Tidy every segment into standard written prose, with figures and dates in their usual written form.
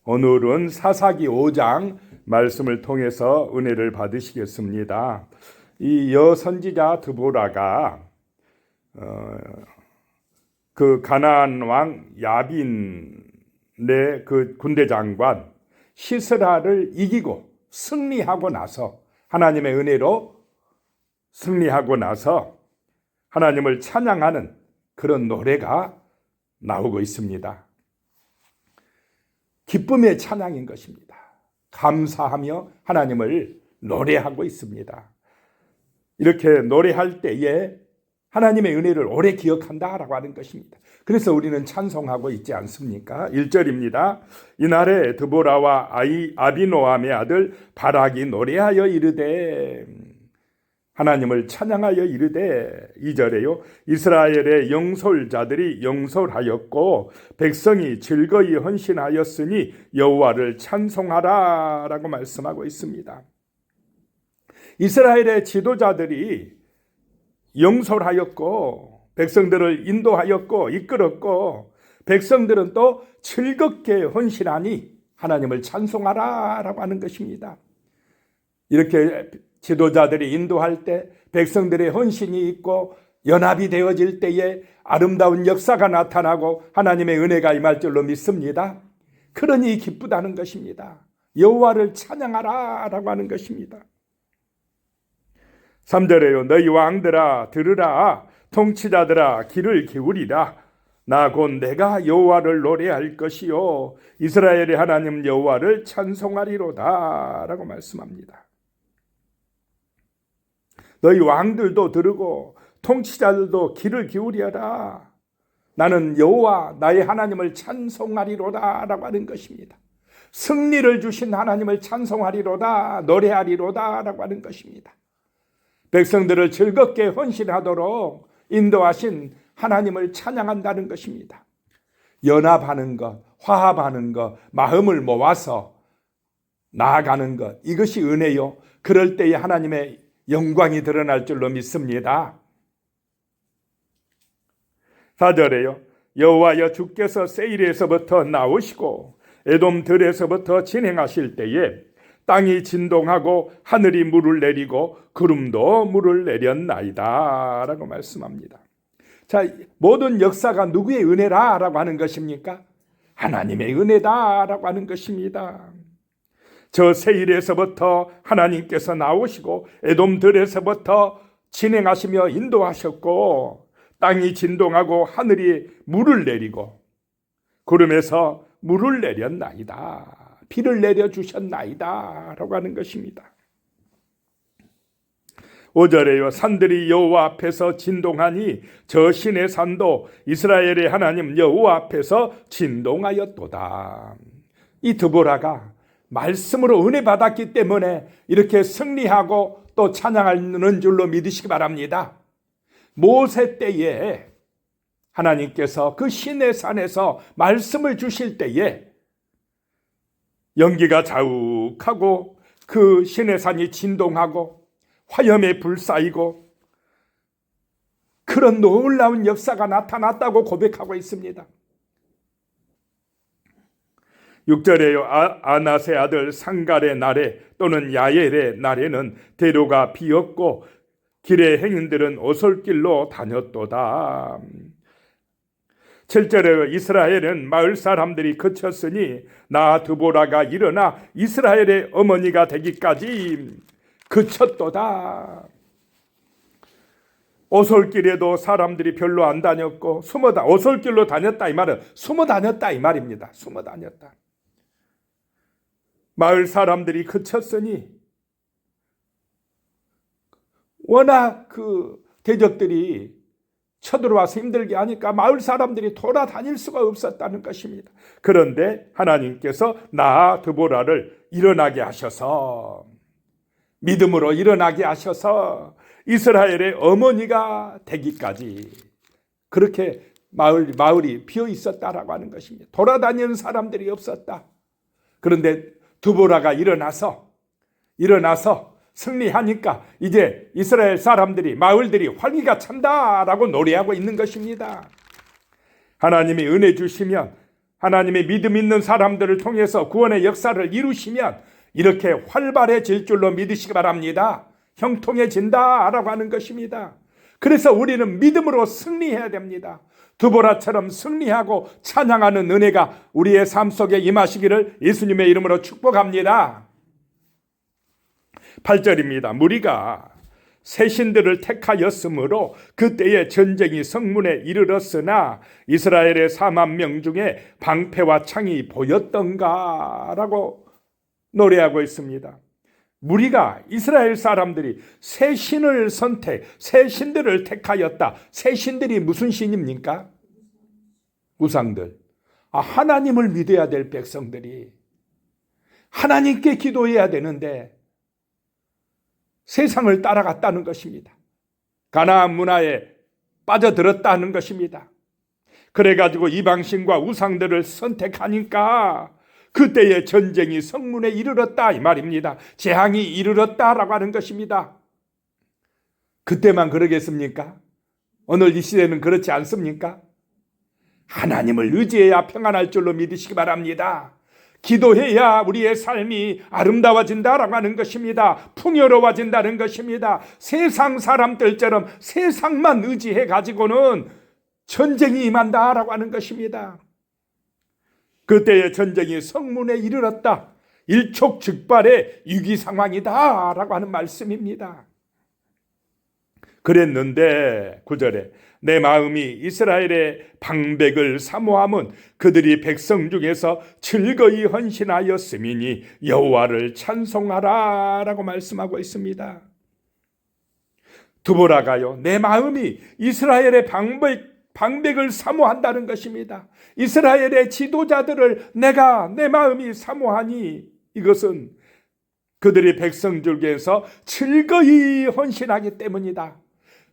오늘은 사사기 5장 말씀을 통해서 은혜를 받으시겠습니다. 이 여선지자 드보라가 그 가나안 왕 야빈의 그 군대 장관 시스라를 이기고 승리하고 나서, 하나님의 은혜로 승리하고 나서 하나님을 찬양하는 그런 노래가 나오고 있습니다. 기쁨의 찬양인 것입니다. 감사하며 하나님을 노래하고 있습니다. 이렇게 노래할 때에 하나님의 은혜를 오래 기억한다라고 하는 것입니다. 그래서 우리는 찬송하고 있지 않습니까? 1절입니다. 이날에 드보라와 아비노함의 아들 바락이 노래하여 이르되, 하나님을 찬양하여 이르되, 2절에요. 이스라엘의 영솔자들이 영솔하였고 백성이 즐거이 헌신하였으니 여호와를 찬송하라 라고 말씀하고 있습니다. 이스라엘의 지도자들이 영솔하였고 백성들을 인도하였고 이끌었고, 백성들은 또 즐겁게 헌신하니 하나님을 찬송하라 라고 하는 것입니다. 이렇게 지도자들이 인도할 때 백성들의 헌신이 있고 연합이 되어질 때에 아름다운 역사가 나타나고 하나님의 은혜가 임할 줄로 믿습니다. 그러니 기쁘다는 것입니다. 여호와를 찬양하라 라고 하는 것입니다. 3절에요. 너희 왕들아 들으라, 통치자들아 귀를 기울이라. 나 곧 내가 여호와를 노래할 것이요 이스라엘의 하나님 여호와를 찬송하리로다 라고 말씀합니다. 너희 왕들도 들으고 통치자들도 귀를 기울여라. 나는 여호와 나의 하나님을 찬송하리로다 라고 하는 것입니다. 승리를 주신 하나님을 찬송하리로다, 노래하리로다 라고 하는 것입니다. 백성들을 즐겁게 헌신하도록 인도하신 하나님을 찬양한다는 것입니다. 연합하는 것, 화합하는 것, 마음을 모아서 나아가는 것, 이것이 은혜요. 그럴 때에 하나님의 영광이 드러날 줄로 믿습니다. 4절에요. 여호와여 주께서 세일에서부터 나오시고 에돔 들에서부터 진행하실 때에 땅이 진동하고 하늘이 물을 내리고 구름도 물을 내렸나이다 라고 말씀합니다. 자, 모든 역사가 누구의 은혜라 라고 하는 것입니까? 하나님의 은혜다 라고 하는 것입니다. 저 세일에서부터 하나님께서 나오시고 에돔들에서부터 진행하시며 인도하셨고, 땅이 진동하고 하늘이 물을 내리고 구름에서 물을 내렸나이다, 비를 내려주셨나이다 라고 하는 것입니다. 5절에요. 산들이 여호와 앞에서 진동하니 저 신의 산도 이스라엘의 하나님 여호와 앞에서 진동하였도다. 이 드보라가 말씀으로 은혜 받았기 때문에 이렇게 승리하고 또 찬양하는 줄로 믿으시기 바랍니다. 모세 때에 하나님께서 그 신의 산에서 말씀을 주실 때에 연기가 자욱하고 그 신의 산이 진동하고 화염에 불 쌓이고 그런 놀라운 역사가 나타났다고 고백하고 있습니다. 6절에요. 아낫의 아들 상갈의 날에 또는 야엘의 날에는 대로가 비었고 길의 행인들은 오솔길로 다녔도다. 7절에 이스라엘은 마을 사람들이 그쳤으니 나 드보라가 일어나 이스라엘의 어머니가 되기까지 그쳤도다. 오솔길에도 사람들이 별로 안 다녔고 오솔길로 다녔다 이 말은 숨어 다녔다 이 말입니다. 숨어 다녔다. 마을 사람들이 그쳤으니 워낙 그 대적들이 쳐들어와서 힘들게 하니까 마을 사람들이 돌아다닐 수가 없었다는 것입니다. 그런데 하나님께서 나 드보라를 일어나게 하셔서, 믿음으로 일어나게 하셔서 이스라엘의 어머니가 되기까지 그렇게 마을이 비어 있었다라고 하는 것입니다. 돌아다니는 사람들이 없었다. 그런데 드보라가 일어나서 승리하니까 이제 이스라엘 사람들이, 마을들이 활기가 찬다라고 노래하고 있는 것입니다. 하나님이 은혜 주시면 하나님의 믿음 있는 사람들을 통해서 구원의 역사를 이루시면 이렇게 활발해질 줄로 믿으시기 바랍니다. 형통해진다라고 하는 것입니다. 그래서 우리는 믿음으로 승리해야 됩니다. 두보라처럼 승리하고 찬양하는 은혜가 우리의 삶 속에 임하시기를 예수님의 이름으로 축복합니다. 8절입니다. 무리가 새 신들을 택하였으므로 그때의 전쟁이 성문에 이르렀으나 이스라엘의 4만 명 중에 방패와 창이 보였던가 라고 노래하고 있습니다. 무리가 이스라엘 사람들이 새 신을 새 신들을 택하였다. 새 신들이 무슨 신입니까? 우상들. 하나님을 믿어야 될 백성들이 하나님께 기도해야 되는데 세상을 따라갔다는 것입니다. 가나안 문화에 빠져들었다는 것입니다. 그래가지고 이방신과 우상들을 선택하니까 그때의 전쟁이 성문에 이르렀다 이 말입니다. 재앙이 이르렀다라고 하는 것입니다. 그때만 그러겠습니까? 오늘 이 시대는 그렇지 않습니까? 하나님을 의지해야 평안할 줄로 믿으시기 바랍니다. 기도해야 우리의 삶이 아름다워진다라고 하는 것입니다. 풍요로워진다는 것입니다. 세상 사람들처럼 세상만 의지해 가지고는 전쟁이 임한다라고 하는 것입니다. 그때의 전쟁이 성문에 이르렀다. 일촉즉발의 위기 상황이다라고 하는 말씀입니다. 그랬는데 9절에 내 마음이 이스라엘의 방백을 사모함은 그들이 백성 중에서 즐거이 헌신하였음이니 여호와를 찬송하라 라고 말씀하고 있습니다. 두보라가요, 내 마음이 이스라엘의 방백을 사모한다는 것입니다. 이스라엘의 지도자들을 내 마음이 사모하니 이것은 그들이 백성 중에서 즐거이 헌신하기 때문이다.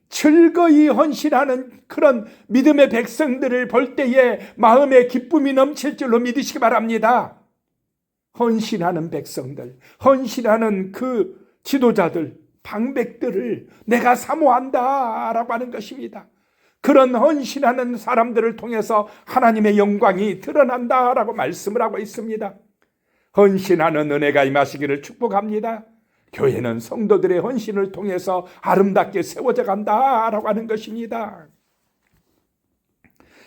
즐거이 헌신하는 그런 믿음의 백성들을 볼 때에 마음의 기쁨이 넘칠 줄로 믿으시기 바랍니다. 헌신하는 백성들, 헌신하는 그 지도자들, 방백들을 내가 사모한다라고 하는 것입니다. 그런 헌신하는 사람들을 통해서 하나님의 영광이 드러난다라고 말씀을 하고 있습니다. 헌신하는 은혜가 임하시기를 축복합니다. 교회는 성도들의 헌신을 통해서 아름답게 세워져 간다라고 하는 것입니다.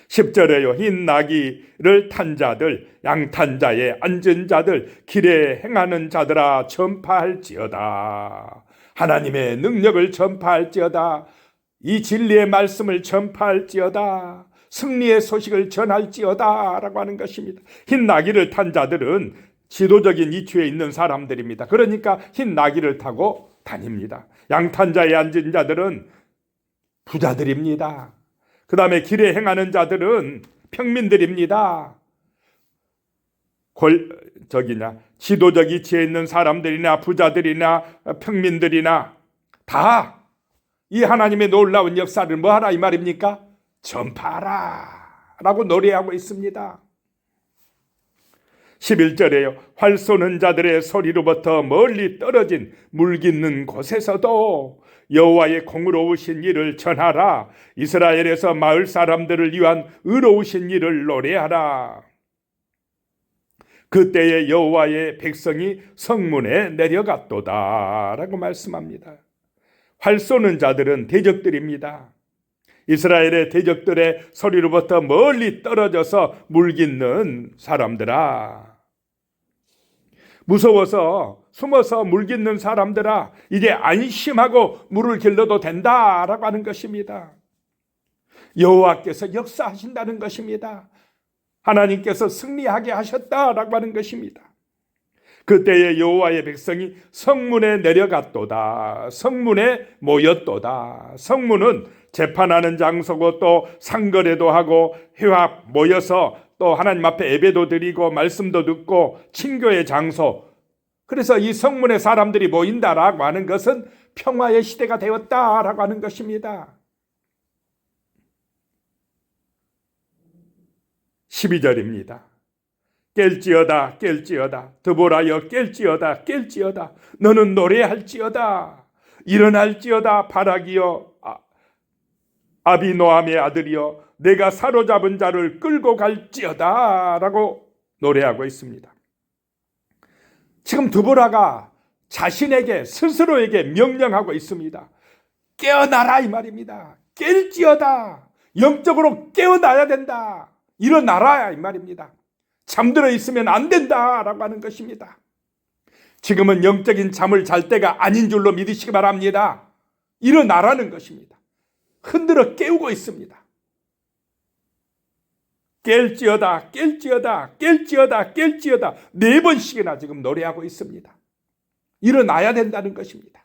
10절에요. 흰 나귀를 탄 자들, 양탄 자에 앉은 자들, 길에 행하는 자들아 전파할지어다. 하나님의 능력을 전파할지어다. 이 진리의 말씀을 전파할지어다. 승리의 소식을 전할지어다 라고 하는 것입니다. 흰 나귀를 탄 자들은 지도적인 이치에 있는 사람들입니다. 그러니까 흰 나귀를 타고 다닙니다. 양탄자에 앉은 자들은 부자들입니다. 그 다음에 길에 행하는 자들은 평민들입니다. 지도적 이치에 있는 사람들이나 부자들이나 평민들이나 다 이 하나님의 놀라운 역사를 뭐하라 이 말입니까? 전파하라 라고 노래하고 있습니다. 11절에요. 활 쏘는 자들의 소리로부터 멀리 떨어진 물 깃는 곳에서도 여호와의 공의로우신 일을 전하라. 이스라엘에서 마을 사람들을 위한 의로우신 일을 노래하라. 그때의 여호와의 백성이 성문에 내려갔도다 라고 말씀합니다. 활 쏘는 자들은 대적들입니다. 이스라엘의 대적들의 소리로부터 멀리 떨어져서 물 깃는 사람들아, 무서워서 숨어서 물 깃는 사람들아, 이제 안심하고 물을 길러도 된다라고 하는 것입니다. 여호와께서 역사하신다는 것입니다. 하나님께서 승리하게 하셨다라고 하는 것입니다. 그때의 여호와의 백성이 성문에 내려갔도다. 성문에 모였도다. 성문은 재판하는 장소고 또 상거래도 하고 회합 모여서 또 하나님 앞에 예배도 드리고 말씀도 듣고 친교의 장소. 그래서 이 성문에 사람들이 모인다라고 하는 것은 평화의 시대가 되었다라고 하는 것입니다. 12절입니다. 깰지어다 깰지어다 드보라여 깰지어다 깰지어다 너는 노래할지어다 일어날지어다 바락이여 아비노함의 아들이여 내가 사로잡은 자를 끌고 갈지어다 라고 노래하고 있습니다. 지금 드보라가 자신에게 스스로에게 명령하고 있습니다. 깨어나라 이 말입니다. 깰지어다. 영적으로 깨어나야 된다. 일어나라 이 말입니다. 잠들어 있으면 안 된다라고 하는 것입니다. 지금은 영적인 잠을 잘 때가 아닌 줄로 믿으시기 바랍니다. 일어나라는 것입니다. 흔들어 깨우고 있습니다. 깰지어다, 깰지어다, 깰지어다, 깰지어다 4번씩이나 지금 노래하고 있습니다. 일어나야 된다는 것입니다.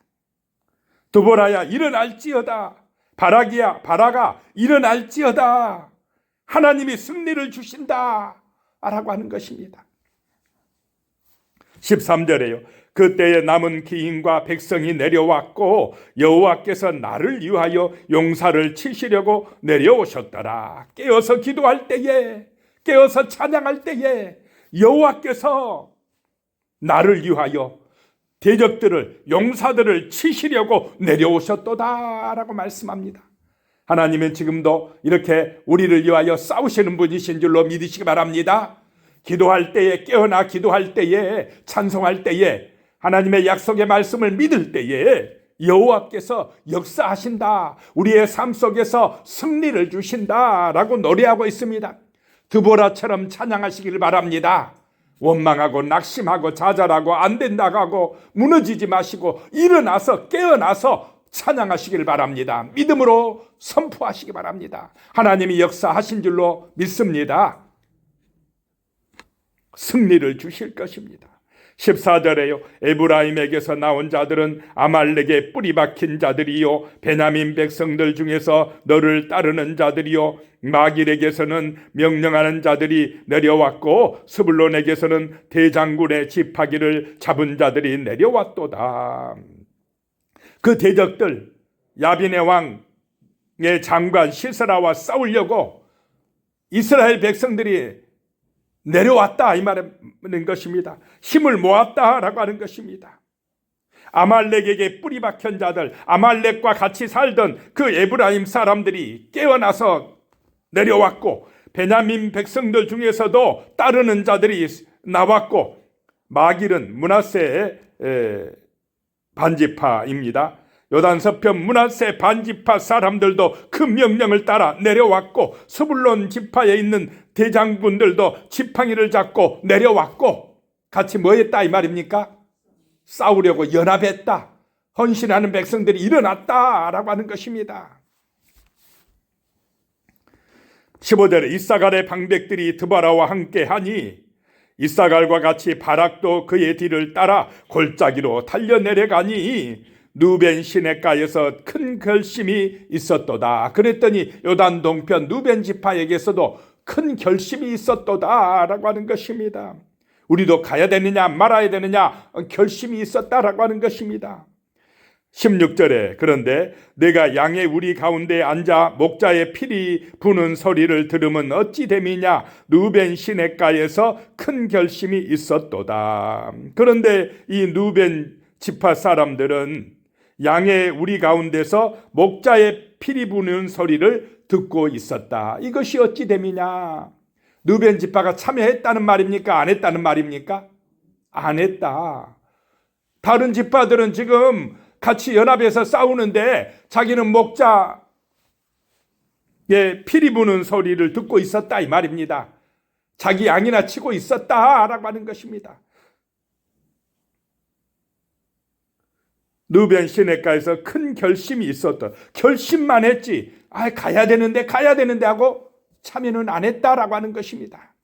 드보라야 일어날지어다. 바라가 일어날지어다. 하나님이 승리를 주신다 라고 하는 것입니다. 13절에요. 그때에 남은 기인과 백성이 내려왔고 여호와께서 나를 위하여 용사를 치시려고 내려오셨더라. 깨어서 기도할 때에, 깨어서 찬양할 때에 여호와께서 나를 위하여 대적들을, 용사들을 치시려고 내려오셨도다 라고 말씀합니다. 하나님은 지금도 이렇게 우리를 위하여 싸우시는 분이신 줄로 믿으시기 바랍니다. 기도할 때에, 깨어나 기도할 때에, 찬송할 때에, 하나님의 약속의 말씀을 믿을 때에 여호와께서 역사하신다, 우리의 삶 속에서 승리를 주신다 라고 노래하고 있습니다. 드보라처럼 찬양하시길 바랍니다. 원망하고 낙심하고 좌절하고 안 된다고 하고 무너지지 마시고 일어나서 깨어나서 찬양하시길 바랍니다. 믿음으로 선포하시기 바랍니다. 하나님이 역사하신 줄로 믿습니다. 승리를 주실 것입니다. 14절에요. 에브라임에게서 나온 자들은 아말렉의 뿌리 박힌 자들이요, 베냐민 백성들 중에서 너를 따르는 자들이요, 마길에게서는 명령하는 자들이 내려왔고 스불론에게서는 대장군의 지파기를 잡은 자들이 내려왔도다. 그 대적들, 야빈의 왕의 장관 시스라와 싸우려고 이스라엘 백성들이 내려왔다 이 말하는 것입니다. 힘을 모았다라고 하는 것입니다. 아말렉에게 뿌리 박힌 자들, 아말렉과 같이 살던 그 에브라임 사람들이 깨어나서 내려왔고 베냐민 백성들 중에서도 따르는 자들이 나왔고 마길은 므낫세의 반지파입니다. 요단 서편 므낫세 반지파 사람들도 그 명령을 따라 내려왔고 스불론 지파에 있는 대장군들도 지팡이를 잡고 내려왔고 같이 뭐 했다 이 말입니까? 싸우려고 연합했다. 헌신하는 백성들이 일어났다라고 하는 것입니다. 15절에 이사갈의 방백들이 드보라와 함께 하니 이사갈과 같이 바락도 그의 뒤를 따라 골짜기로 달려내려가니 누벤 시냇가에서 큰 결심이 있었도다. 그랬더니 요단 동편 누벤 지파에게서도 큰 결심이 있었도다 라고 하는 것입니다. 우리도 가야 되느냐 말아야 되느냐 결심이 있었다라고 하는 것입니다. 16절에 그런데 내가 양의 우리 가운데 앉아 목자의 피리 부는 소리를 들으면 어찌 됨이냐. 누벤 시냇가에서 큰 결심이 있었도다. 그런데 이 누벤 지파 사람들은 양의 우리 가운데서 목자의 피리 부는 소리를 듣고 있었다. 이것이 어찌 됨이냐. 누벤 지파가 참여했다는 말입니까? 안 했다는 말입니까? 안 했다. 다른 지파들은 지금 같이 연합해서 싸우는데 자기는 목자의 피리 부는 소리를 듣고 있었다 이 말입니다. 자기 양이나 치고 있었다라고 하는 것입니다. 누벤 시냇가에서 큰 결심이 있었다. 결심만 했지 가야 되는데 하고 참여는 안 했다라고 하는 것입니다.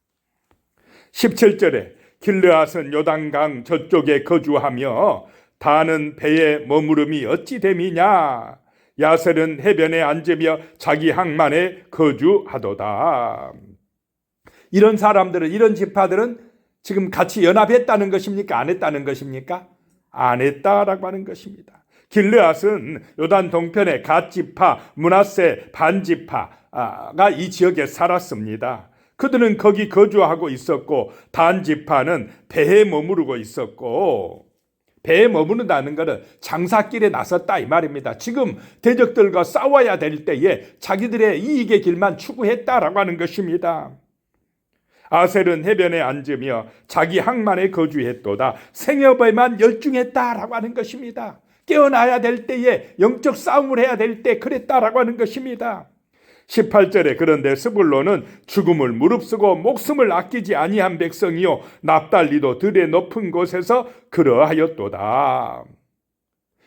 17절에 길르앗은 요단강 저쪽에 거주하며 다는 배에 머무름이 어찌 됨이냐. 야셀은 해변에 앉으며 자기 항만에 거주하도다. 이런 사람들은, 이런 지파들은 지금 같이 연합했다는 것입니까? 안 했다는 것입니까? 안 했다라고 하는 것입니다. 길르앗은 요단 동편의 갓지파, 므낫세 반지파가 이 지역에 살았습니다. 그들은 거기 거주하고 있었고 단지파는 배에 머무르고 있었고 배에 머무른다는 것은 장사길에 나섰다 이 말입니다. 지금 대적들과 싸워야 될 때에 자기들의 이익의 길만 추구했다라고 하는 것입니다. 아셀은 해변에 앉으며 자기 항만에 거주했도다. 생업에만 열중했다라고 하는 것입니다. 깨어나야 될 때에 영적 싸움을 해야 될 때 그랬다라고 하는 것입니다. 18절에 그런데 스불론은 죽음을 무릅쓰고 목숨을 아끼지 아니한 백성이요 납달리도 들의 높은 곳에서 그러하였도다.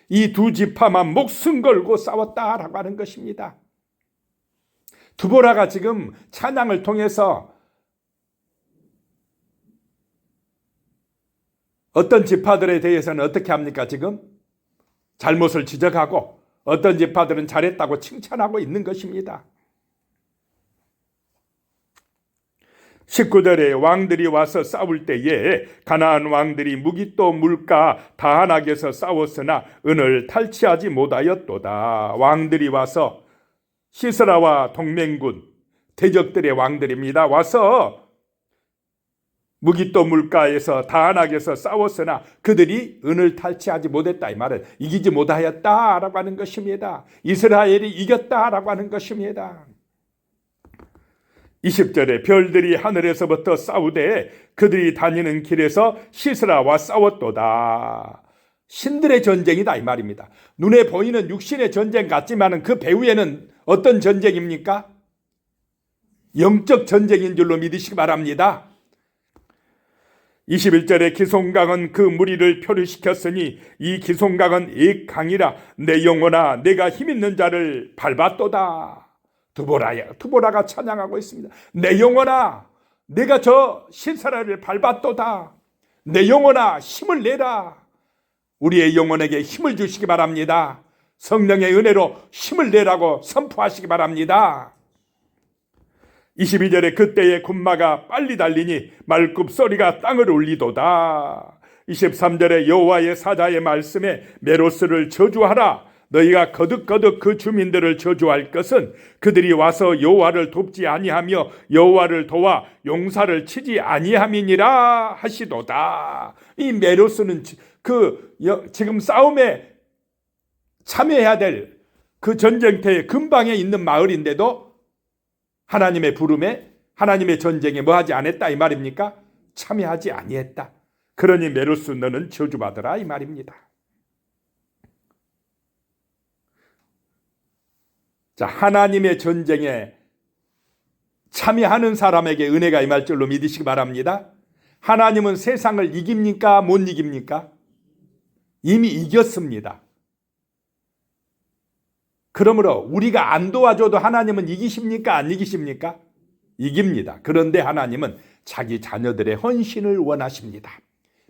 이 두 지파만 목숨 걸고 싸웠다라고 하는 것입니다. 드보라가 지금 찬양을 통해서 어떤 지파들에 대해서는 어떻게 합니까? 지금 잘못을 지적하고 어떤 지파들은 잘했다고 칭찬하고 있는 것입니다. 19절에 왕들이 와서 싸울 때에 가나안 왕들이 무기또 물가 다한악에서 싸웠으나 은을 탈취하지 못하였도다. 왕들이 와서 시스라와 동맹군 대적들의 왕들입니다. 와서 무기또 물가에서 다한악에서 싸웠으나 그들이 은을 탈취하지 못했다. 이 말은 이기지 못하였다라고 하는 것입니다. 이스라엘이 이겼다라고 하는 것입니다. 20절에 별들이 하늘에서부터 싸우되 그들이 다니는 길에서 시스라와 싸웠도다. 신들의 전쟁이다 이 말입니다. 눈에 보이는 육신의 전쟁 같지만 그 배후에는 어떤 전쟁입니까? 영적 전쟁인 줄로 믿으시기 바랍니다. 21절에 기송강은 그 무리를 표류시켰으니 이 기송강은 액강이라 내 영혼아 내가 힘있는 자를 밟았도다. 드보라가 찬양하고 있습니다. 내 영혼아 내가 저 시스라를 밟았도다. 내 영혼아 힘을 내라. 우리의 영혼에게 힘을 주시기 바랍니다. 성령의 은혜로 힘을 내라고 선포하시기 바랍니다. 22절에 그때의 군마가 빨리 달리니 말굽 소리가 땅을 울리도다. 23절에 여호와의 사자의 말씀에 메로스를 저주하라. 너희가 거듭거듭 그 주민들을 저주할 것은 그들이 와서 여호와를 돕지 아니하며 여호와를 도와 용사를 치지 아니함이니라 하시도다. 이 메로스는 지금 싸움에 참여해야 될 그 전쟁터의 근방에 있는 마을인데도 하나님의 부름에 하나님의 전쟁에 뭐하지 않았다 이 말입니까? 참여하지 아니했다. 그러니 메로스 너는 저주받으라 이 말입니다. 자, 하나님의 전쟁에 참여하는 사람에게 은혜가 임할 줄로 믿으시기 바랍니다. 하나님은 세상을 이깁니까? 못 이깁니까? 이미 이겼습니다. 그러므로 우리가 안 도와줘도 하나님은 이기십니까? 안 이기십니까? 이깁니다. 그런데 하나님은 자기 자녀들의 헌신을 원하십니다.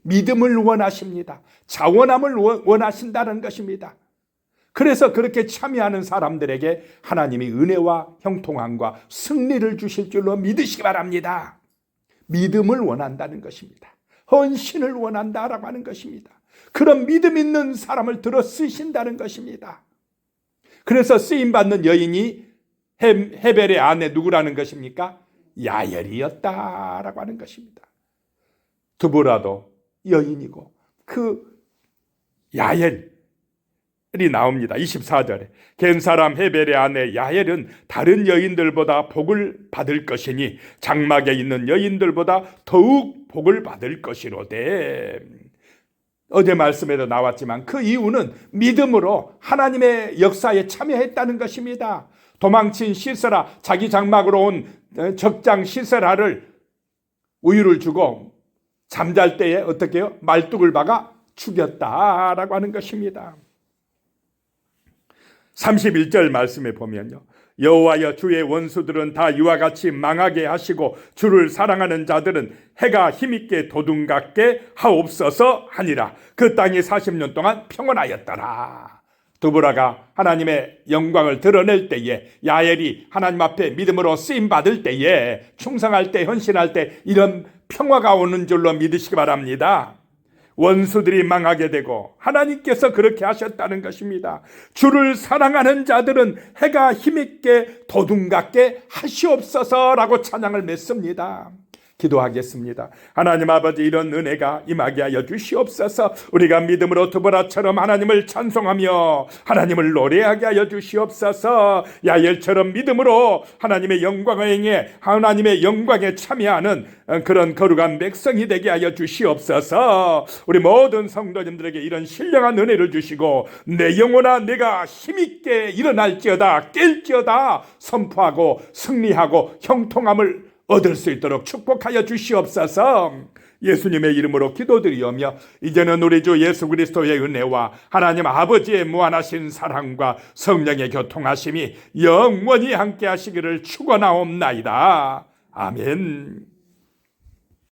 믿음을 원하십니다. 자원함을 원하신다는 것입니다. 그래서 그렇게 참여하는 사람들에게 하나님이 은혜와 형통함과 승리를 주실 줄로 믿으시기 바랍니다. 믿음을 원한다는 것입니다. 헌신을 원한다라고 하는 것입니다. 그런 믿음 있는 사람을 들어 쓰신다는 것입니다. 그래서 쓰임받는 여인이 헤벨의 아내 누구라는 것입니까? 야엘이었다라고 하는 것입니다. 드보라도 여인이고 그 야엘이 나옵니다. 24절에 겐 사람 헤벨의 아내 야엘은 다른 여인들보다 복을 받을 것이니 장막에 있는 여인들보다 더욱 복을 받을 것이로되. 어제 말씀에도 나왔지만 그 이유는 믿음으로 하나님의 역사에 참여했다는 것입니다. 도망친 시스라, 자기 장막으로 온 적장 시스라를 우유를 주고 잠잘 때에 어떻게 해요? 말뚝을 박아 죽였다라고 하는 것입니다. 31절 말씀에 보면요, 여호와여 주의 원수들은 다 이와 같이 망하게 하시고 주를 사랑하는 자들은 해가 힘있게 도둔갑게 하옵소서 하니라. 그 땅이 40년 동안 평온하였더라. 드보라가 하나님의 영광을 드러낼 때에, 야엘이 하나님 앞에 믿음으로 쓰임받을 때에, 충성할 때, 헌신할 때 이런 평화가 오는 줄로 믿으시기 바랍니다. 원수들이 망하게 되고 하나님께서 그렇게 하셨다는 것입니다. 주를 사랑하는 자들은 해가 힘있게 도둔갑게 하시옵소서라고 찬양을 맺습니다. 기도하겠습니다. 하나님 아버지, 이런 은혜가 임하게 하여 주시옵소서. 우리가 믿음으로 드보라처럼 하나님을 찬송하며 하나님을 노래하게 하여 주시옵소서. 야엘처럼 믿음으로 하나님의 영광을 행해 하나님의 영광에 참여하는 그런 거룩한 백성이 되게 하여 주시옵소서. 우리 모든 성도님들에게 이런 신령한 은혜를 주시고, 내 영혼아 내가 힘있게 일어날지어다 깰지어다 선포하고 승리하고 형통함을 얻을 수 있도록 축복하여 주시옵소서. 예수님의 이름으로 기도드리오며, 이제는 우리 주 예수 그리스도의 은혜와 하나님 아버지의 무한하신 사랑과 성령의 교통하심이 영원히 함께 하시기를 축원하옵나이다. 아멘.